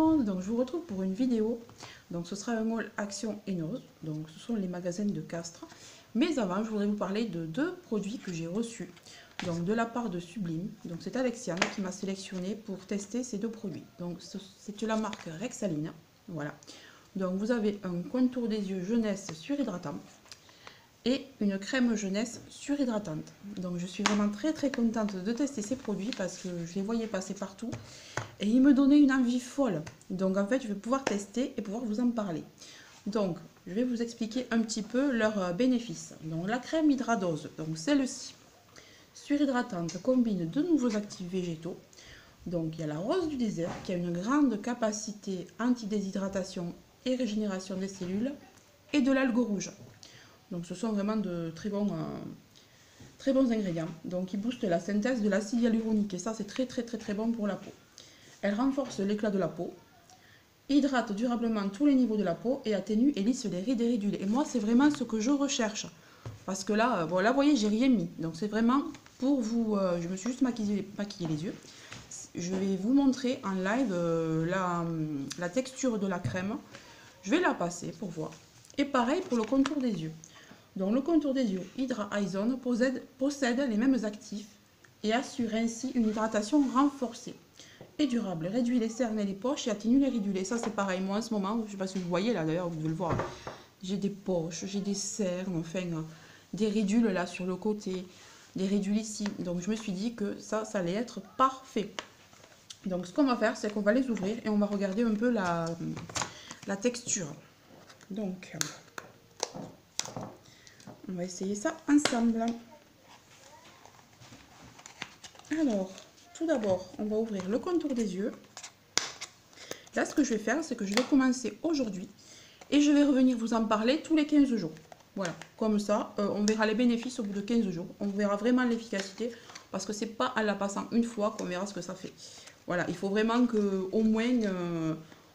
monde, donc je vous retrouve pour une vidéo. Donc ce sera un haul Action Enos, donc ce sont les magasins de Castres. Mais avant, je voudrais vous parler de deux produits que j'ai reçus, donc de la part de Sublime. Donc c'est Alexiane qui m'a sélectionné pour tester ces deux produits. Donc c'est la marque Rexaline, voilà. Donc vous avez un contour des yeux jeunesse surhydratant et une crème jeunesse surhydratante. Donc je suis vraiment très contente de tester ces produits parce que je les voyais passer partout et ils me donnaient une envie folle. Donc en fait je vais pouvoir tester et pouvoir vous en parler. Donc je vais vous expliquer un petit peu leurs bénéfices. Donc la crème hydradose, donc celle-ci surhydratante combine deux nouveaux actifs végétaux. Donc il y a la rose du désert qui a une grande capacité anti-déshydratation et régénération des cellules et de l'algue rouge. Donc ce sont vraiment de très bons ingrédients. Donc ils boostent la synthèse de l'acide hyaluronique et ça c'est très bon pour la peau. Elle renforce l'éclat de la peau, hydrate durablement tous les niveaux de la peau et atténue et lisse les rides et ridules. Et moi c'est vraiment ce que je recherche. Parce que là, bon, là vous voyez j'ai rien mis. Donc c'est vraiment pour vous, je me suis juste maquillé les yeux. Je vais vous montrer en live la texture de la crème. Je vais la passer pour voir. Et pareil pour le contour des yeux. Donc le contour des yeux Hydra Eye Zone possède les mêmes actifs et assure ainsi une hydratation renforcée et durable. Réduit les cernes et les poches et atténue les ridules. Et ça c'est pareil, moi en ce moment, je ne sais pas si vous voyez là d'ailleurs, vous devez le voir, j'ai des poches, j'ai des cernes, enfin des ridules là sur le côté, des ridules ici. Donc je me suis dit que ça allait être parfait. Donc ce qu'on va faire, c'est qu'on va les ouvrir et on va regarder un peu la texture. Donc on va essayer ça ensemble. Alors, tout d'abord, on va ouvrir le contour des yeux. Là, ce que je vais faire, c'est que je vais commencer aujourd'hui et je vais revenir vous en parler tous les 15 jours. Voilà, comme ça, on verra les bénéfices au bout de 15 jours. On verra vraiment l'efficacité parce que c'est pas en la passant une fois qu'on verra ce que ça fait. Voilà, il faut vraiment qu'au moins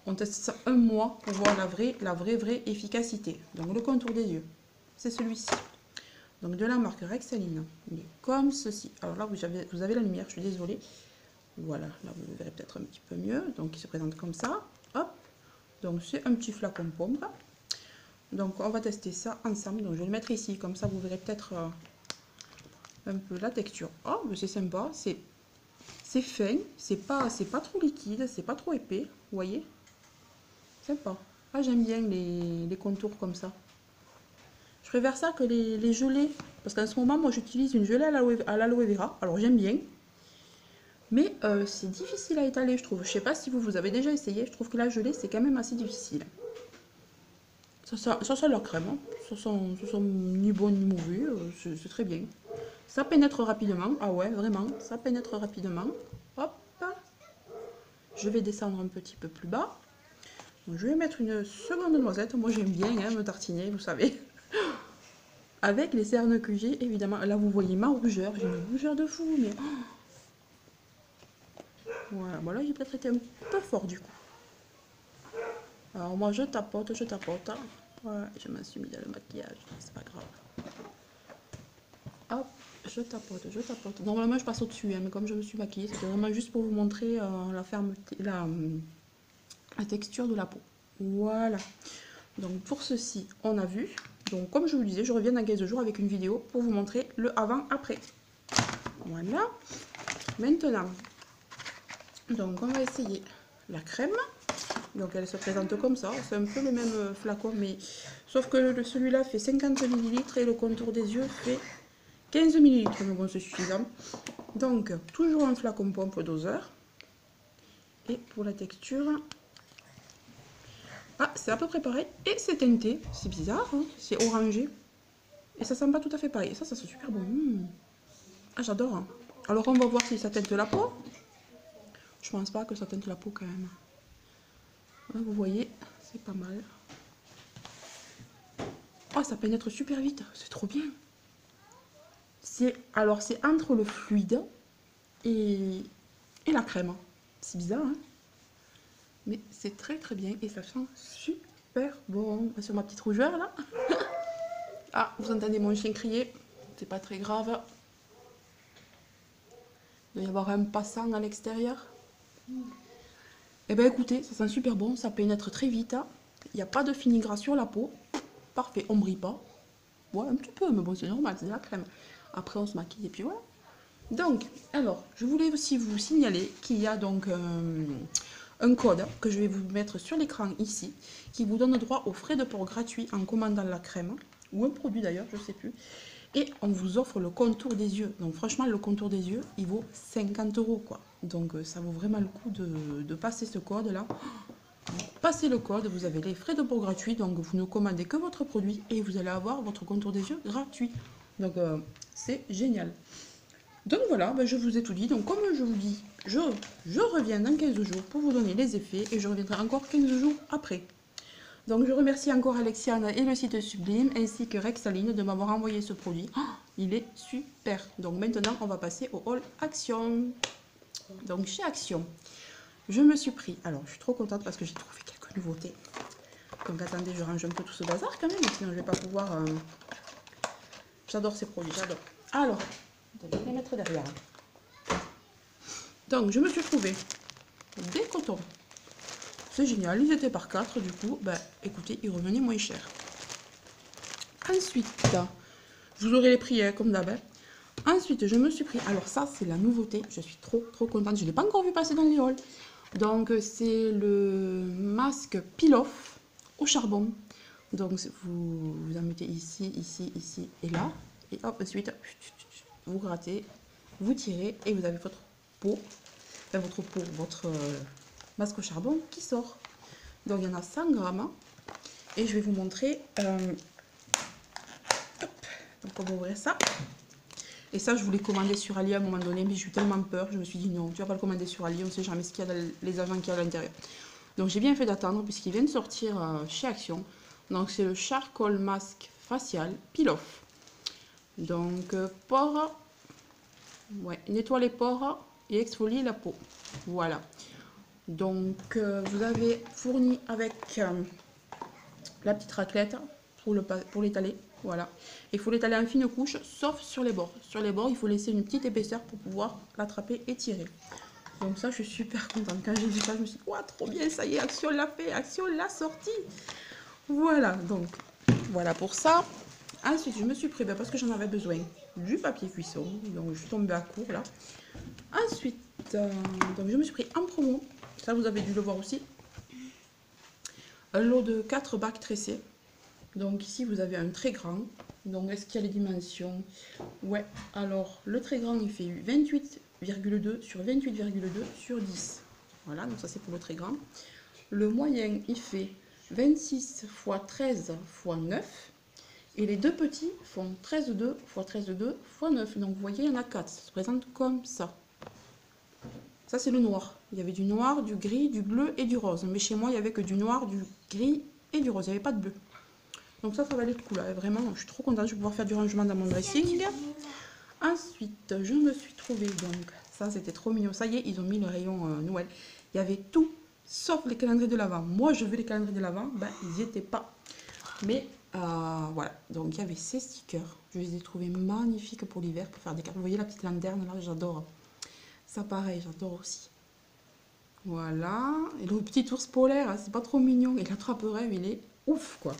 on teste ça un mois pour voir la vraie efficacité. Donc, le contour des yeux, c'est celui-ci. Donc de la marque Rexaline, il est comme ceci. Alors là vous avez la lumière, je suis désolée. Voilà, là vous le verrez peut-être un petit peu mieux. Donc il se présente comme ça. Hop. Donc c'est un petit flacon pomme. Donc on va tester ça ensemble. Donc je vais le mettre ici, comme ça vous verrez peut-être un peu la texture. Oh, mais c'est sympa, c'est fin, c'est pas trop liquide, c'est pas trop épais, vous voyez. Sympa. Ah, j'aime bien les contours comme ça. Je préfère ça que les gelées. Parce qu'en ce moment, moi, j'utilise une gelée à l'aloe vera. Alors, j'aime bien. Mais c'est difficile à étaler, je trouve. Je sais pas si vous avez déjà essayé. Je trouve que la gelée, c'est quand même assez difficile. Ça sent leur crème. Hein. Ça sent ni bon ni mauvais. C'est très bien. Ça pénètre rapidement. Ah ouais, vraiment. Ça pénètre rapidement. Hop. Je vais descendre un petit peu plus bas. Donc, je vais mettre une seconde noisette. Moi, j'aime bien hein, me tartiner, vous savez. Avec les cernes que j'ai, évidemment. Là, vous voyez ma rougeur. J'ai une rougeur de fou, mais... Voilà, bon là, j'ai peut-être été un peu fort, du coup. Alors, moi, je tapote. Voilà, je m'en suis mis dans le maquillage. C'est pas grave. Hop, je tapote. Normalement, je passe au-dessus, hein, mais comme je me suis maquillée, c'était vraiment juste pour vous montrer la fermeté, la texture de la peau. Voilà. Donc, pour ceci, on a vu... Donc, comme je vous le disais, je reviens dans 15 jours avec une vidéo pour vous montrer le avant-après. Voilà. Maintenant, donc on va essayer la crème. Donc, elle se présente comme ça. C'est un peu le même flacon, mais sauf que celui-là fait 50 ml et le contour des yeux fait 15 ml. Mais bon, c'est suffisant. Donc, toujours un flacon pompe doseur. Et pour la texture... Ah, c'est à peu près pareil. Et c'est teinté. C'est bizarre, hein, c'est orangé. Et ça sent pas tout à fait pareil. Ça sent super bon. Ah, j'adore. Hein. Alors, on va voir si ça teinte la peau. Je pense pas que ça teinte la peau quand même. Hein, vous voyez, c'est pas mal. Oh, ça pénètre super vite. C'est trop bien. Alors, c'est entre le fluide et la crème. C'est bizarre, hein. Mais c'est très bien et ça sent super bon. Sur ma petite rougeur, là. Ah, vous entendez mon chien crier. C'est pas très grave. Il doit y avoir un passant à l'extérieur. Eh bien écoutez, ça sent super bon, ça pénètre très vite. Il n'y a pas de fini gras sur la peau. Parfait, on brille pas. Ouais, un petit peu, mais bon, c'est normal, c'est de la crème. Après, on se maquille et puis voilà. Donc, alors, je voulais aussi vous signaler qu'il y a donc un code que je vais vous mettre sur l'écran ici, qui vous donne droit aux frais de port gratuits en commandant la crème, ou un produit d'ailleurs, je ne sais plus. Et on vous offre le contour des yeux. Donc franchement, le contour des yeux, il vaut 50 € quoi. Donc ça vaut vraiment le coup de passer ce code-là. Passez le code, vous avez les frais de port gratuits, donc vous ne commandez que votre produit et vous allez avoir votre contour des yeux gratuit. Donc c'est génial. Donc voilà, ben, je vous ai tout dit. Donc comme je vous dis, je reviens dans 15 jours pour vous donner les effets et je reviendrai encore 15 jours après. Donc je remercie encore Alexiane et le site Sublime ainsi que Rexaline de m'avoir envoyé ce produit. Oh, il est super. Donc maintenant on va passer au haul Action. Donc chez Action, je me suis pris, alors je suis trop contente parce que j'ai trouvé quelques nouveautés. Donc attendez, je range un peu tout ce bazar quand même, sinon je vais pas pouvoir... J'adore ces produits, j'adore. Alors, je vais les mettre derrière. Donc je me suis trouvé des cotons. C'est génial, ils étaient par 4, du coup, bah écoutez, ils revenaient moins cher. Ensuite, vous aurez les prix comme d'hab. Ensuite, je me suis pris, alors ça c'est la nouveauté, je suis trop contente, je ne l'ai pas encore vu passer dans les hauls. Donc c'est le masque peel-off au charbon. Donc vous en mettez ici, ici, ici et là. Et hop, ensuite, vous grattez, vous tirez et vous avez votre peau, enfin votre masque au charbon qui sort. Donc il y en a 100 grammes. Et je vais vous montrer. Hop, donc on va ouvrir ça. Et ça, je voulais commander sur Ali à un moment donné, mais j'ai eu tellement peur, je me suis dit non, tu vas pas le commander sur Ali, on ne sait jamais ce qu'il y a dans les agents qu'il y a à l'intérieur. Donc j'ai bien fait d'attendre puisqu'il vient de sortir chez Action. Donc c'est le Charcoal Mask Facial Peel-Off. Donc pores, ouais, nettoie les pores et exfolie la peau. Voilà. Donc vous avez fourni avec la petite raclette pour l'étaler. Voilà. Il faut l'étaler en fine couche, sauf sur les bords. Sur les bords, il faut laisser une petite épaisseur pour pouvoir l'attraper et tirer. Donc ça, je suis super contente. Quand j'ai vu ça, je me suis dit, ouais, trop bien, ça y est, Action l'a fait, Action l'a sorti. Voilà, donc voilà pour ça. Ensuite, je me suis pris, parce que j'en avais besoin, du papier cuisson. Donc je suis tombée à court là. Ensuite, donc je me suis pris en promo. Ça, vous avez dû le voir aussi. Un lot de 4 bacs tressés. Donc ici, vous avez un très grand. Donc, est-ce qu'il y a les dimensions? Ouais, alors le très grand, il fait 28,2 sur 28,2 sur 10. Voilà, donc ça c'est pour le très grand. Le moyen, il fait 26 x 13 x 9. Et les deux petits font 13,2 x 13,2 x 9. Donc vous voyez, il y en a 4. Ça se présente comme ça. Ça c'est le noir. Il y avait du noir, du gris, du bleu et du rose. Mais chez moi, il n'y avait que du noir, du gris et du rose. Il n'y avait pas de bleu. Donc ça valait le coup là, vraiment, je suis trop contente, je vais pouvoir faire du rangement dans mon dressing. Ensuite, je me suis trouvée, donc, ça c'était trop mignon, ça y est, ils ont mis le rayon Noël. Il y avait tout, sauf les calendriers de l'Avent. Moi, je veux les calendriers de l'Avent, ben, ils n'y étaient pas. Mais voilà, donc il y avait ces stickers, je les ai trouvés magnifiques pour l'hiver, pour faire des cartes. Vous voyez la petite lanterne là, j'adore. Ça pareil, j'adore aussi. Voilà, et le petit ours polaire, hein, c'est pas trop mignon, et l'attrape-rêve, il est ouf quoi.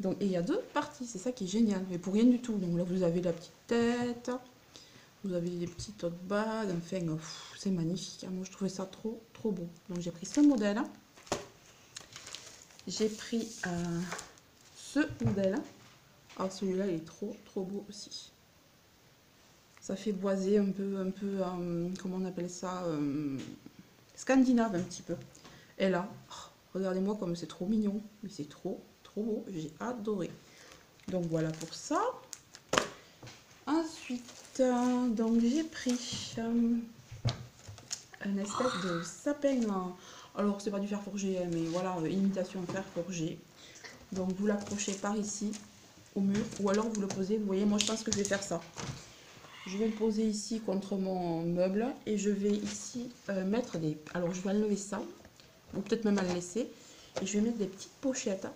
Donc, et il y a deux parties, c'est ça qui est génial, mais pour rien du tout. Donc là, vous avez la petite tête, vous avez des petites autres bagues, enfin, c'est magnifique. Moi, je trouvais ça trop beau. Donc, j'ai pris ce modèle. J'ai pris ce modèle. Alors, celui-là, il est trop beau aussi. Ça fait boisé un peu comment on appelle ça, scandinave un petit peu. Et là, oh, regardez-moi comme c'est trop mignon, mais c'est trop beau, j'ai adoré. Donc voilà pour ça. Ensuite, donc j'ai pris un espèce de sapin. Alors c'est pas du fer forgé, mais voilà, imitation fer forgé. Donc vous l'accrochez par ici au mur, ou alors vous le posez. Vous voyez, moi je pense que je vais faire ça. Je vais le poser ici contre mon meuble et je vais ici mettre des. Alors je vais enlever ça, ou peut-être même à le laisser. Et je vais mettre des petites pochettes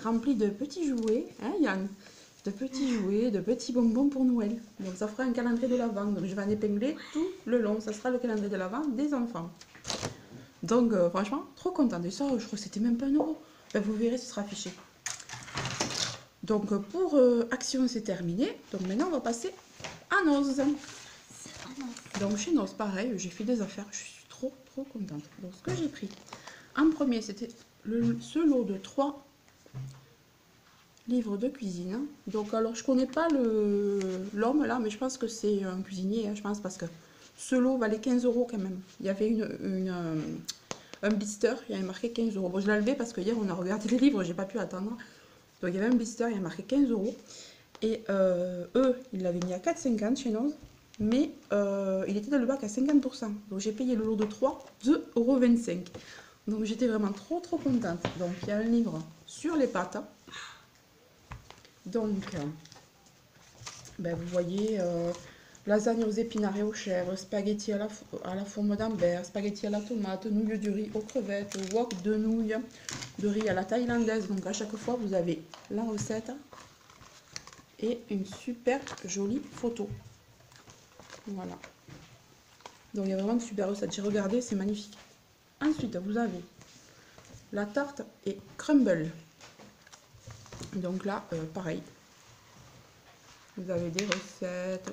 rempli de petits jouets, hein Yann, de petits jouets, de petits bonbons pour Noël. Donc ça fera un calendrier de l'Avent. Donc je vais en épingler tout le long. Ça sera le calendrier de l'Avent des enfants. Donc franchement, trop contente. Et ça, je crois que c'était même pas 1 euro. Ben, vous verrez, ce sera affiché. Donc pour Action, c'est terminé. Donc maintenant, on va passer à Noz. Donc chez Noz, pareil, j'ai fait des affaires. Je suis trop contente. Donc ce que j'ai pris, en premier, c'était ce lot de 3 livres de cuisine. Donc alors, je connais pas l'homme là, mais je pense que c'est un cuisinier, hein, je pense, parce que ce lot valait 15 € quand même. Il y avait un blister, il y avait marqué 15 €. Bon, je l'ai levé parce que hier, on a regardé les livres, j'ai pas pu attendre. Donc il y avait un blister, il y a marqué 15 €. Et eux, ils l'avaient mis à 4,50 chez nous, mais il était dans le bac à 50%. Donc j'ai payé le lot de 3, 2,25 €. Donc j'étais vraiment trop contente. Donc il y a un livre sur les pâtes. Donc, ben, vous voyez, lasagne aux épinards et aux chèvres, spaghetti à la forme d'Ambert, spaghetti à la tomate, nouilles du riz aux crevettes, wok de nouilles de riz à la thaïlandaise. Donc à chaque fois, vous avez la recette et une super jolie photo. Voilà. Donc il y a vraiment une super recette. J'ai regardé, c'est magnifique. Ensuite, vous avez la tarte et crumble. Donc là, pareil. Vous avez des recettes.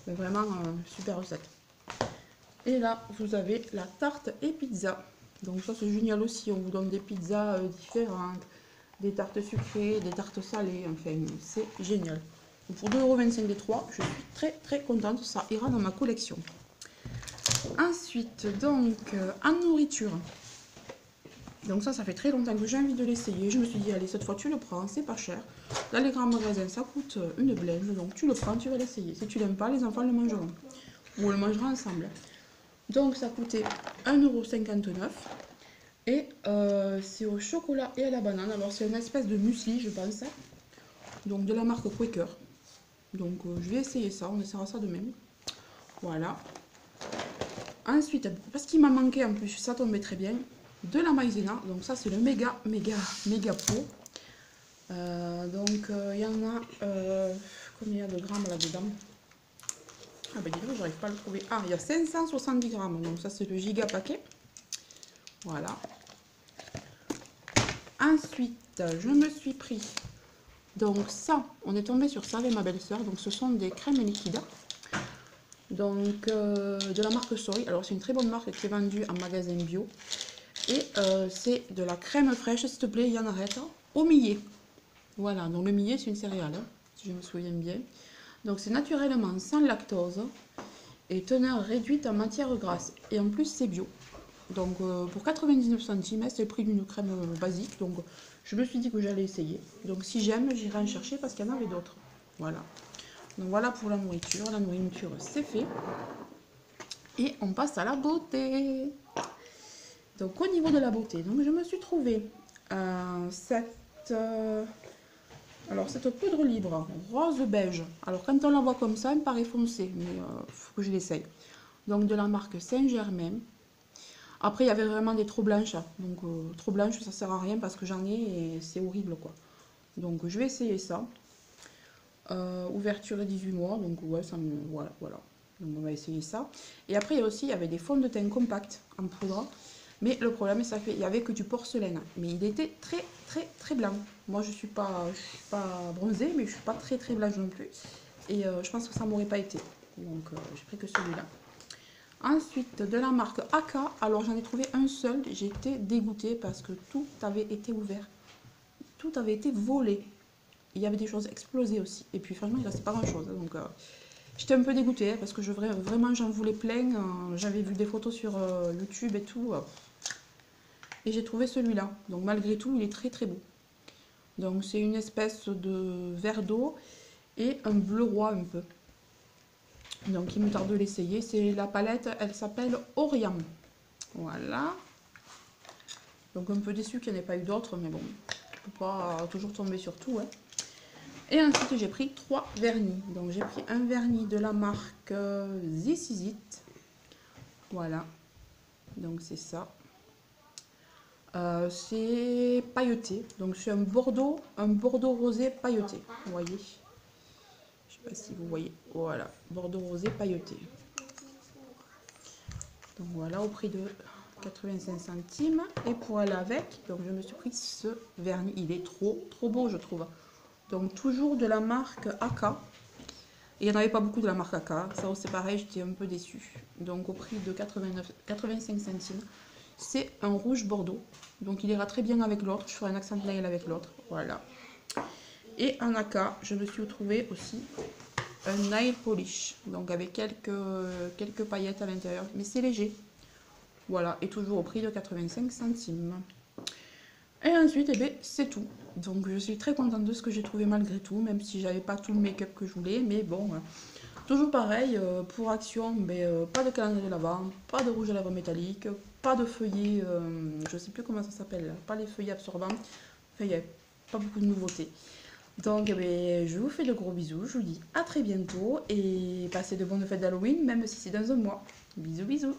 C'est vraiment super recette. Et là, vous avez la tarte et pizza. Donc ça, c'est génial aussi. On vous donne des pizzas différentes, des tartes sucrées, des tartes salées. Enfin, c'est génial. Donc pour 2,25 € les 3, je suis très contente. Ça ira dans ma collection. Ensuite, donc, en nourriture. Donc ça fait très longtemps que j'ai envie de l'essayer. Je me suis dit, allez, cette fois, tu le prends, c'est pas cher. Dans les grands magasins, ça coûte une blinde. Donc tu le prends, tu vas l'essayer. Si tu l'aimes pas, les enfants le mangeront. Ou on le mangera ensemble. Donc ça coûtait 1,59 € et c'est au chocolat et à la banane. Alors c'est une espèce de muesli, je pense, donc de la marque Quaker. Donc je vais essayer ça, on essaiera ça demain. Voilà. Ensuite, parce qu'il m'a manqué en plus, ça tombait très bien, de la maïzena. Donc ça c'est le méga pot. Donc il y en a combien de grammes là-dedans? Ah ben dis donc, j'arrive pas à le trouver. Ah, il y a 570 grammes, donc ça c'est le giga paquet. Voilà. Ensuite, je me suis pris, donc ça, on est tombé sur ça avec ma belle-sœur. Donc ce sont des crèmes liquides. Donc de la marque Soy. Alors c'est une très bonne marque qui est vendue en magasin bio. Et c'est de la crème fraîche, s'il te plaît, il y en arrête, au millet. Voilà, donc le millet c'est une céréale, hein, si je me souviens bien. Donc c'est naturellement sans lactose et teneur réduite en matière grasse. Et en plus c'est bio. Donc pour 99 centimes, c'est le prix d'une crème basique. Donc je me suis dit que j'allais essayer. Donc si j'aime, j'irai en chercher parce qu'il y en avait d'autres. Voilà. Donc voilà pour la nourriture. La nourriture, c'est fait. Et on passe à la beauté. Donc au niveau de la beauté, donc je me suis trouvé cette poudre libre rose beige. Alors quand on la voit comme ça, elle me paraît foncée, mais il faut que je l'essaye. Donc de la marque Saint-Germain. Après il y avait vraiment des trop blanches. Donc trop blanches, ça sert à rien parce que j'en ai et c'est horrible quoi. Donc je vais essayer ça. Ouverture et 18 mois, donc ouais, ça me... Voilà. Donc on va essayer ça. Et après, il y avait des fonds de teint compacts en poudre. Mais le problème, il y avait que du porcelaine. Mais il était très blanc. Moi, je suis pas bronzée, mais je suis pas très blanche non plus. Et je pense que ça m'aurait pas été. Donc j'ai pris que celui-là. Ensuite, de la marque Aka. Alors j'en ai trouvé un seul. J'étais dégoûtée parce que tout avait été ouvert. Tout avait été volé. Il y avait des choses explosées aussi. Et puis franchement, il ne restait pas grand chose. Donc j'étais un peu dégoûtée parce que vraiment j'en voulais plein. J'avais vu des photos sur YouTube et tout. Et j'ai trouvé celui-là. Donc malgré tout, il est très beau. Donc c'est une espèce de verre d'eau et un bleu roi un peu. Donc il me tarde de l'essayer. C'est la palette, elle s'appelle Orient. Voilà. Donc un peu déçu qu'il n'y en ait pas eu d'autres, mais bon, on ne peut pas toujours tomber sur tout. Hein. Et ensuite j'ai pris 3 vernis. Donc j'ai pris un vernis de la marque This Is It. Voilà. Donc c'est ça. C'est pailleté. Donc c'est un bordeaux rosé pailleté. Vous voyez. Je sais pas si vous voyez. Voilà. Bordeaux rosé pailleté. Donc voilà, au prix de 85 centimes. Et pour aller avec, donc je me suis pris ce vernis. Il est trop beau, je trouve. Donc toujours de la marque AK. Et il n'y en avait pas beaucoup de la marque AK. Ça aussi pareil, j'étais un peu déçue. Donc au prix de 85 centimes. C'est un rouge bordeaux. Donc il ira très bien avec l'autre. Je ferai un accent nail avec l'autre. Voilà. Et en AK, je me suis trouvé aussi un nail polish. Donc avec quelques paillettes à l'intérieur. Mais c'est léger. Voilà. Et toujours au prix de 85 centimes. Et ensuite, eh bien, c'est tout. Donc je suis très contente de ce que j'ai trouvé malgré tout. Même si j'avais pas tout le make-up que je voulais. Mais bon... toujours pareil, pour Action, pas de calendrier de l'Avent, pas de rouge à lèvres métallique, pas de feuillets, je sais plus comment ça s'appelle, pas les feuillets absorbants. Enfin, il n'y a pas beaucoup de nouveautés. Donc, je vous fais de gros bisous, je vous dis à très bientôt et passez de bonnes fêtes d'Halloween, même si c'est dans un mois. Bisous, bisous.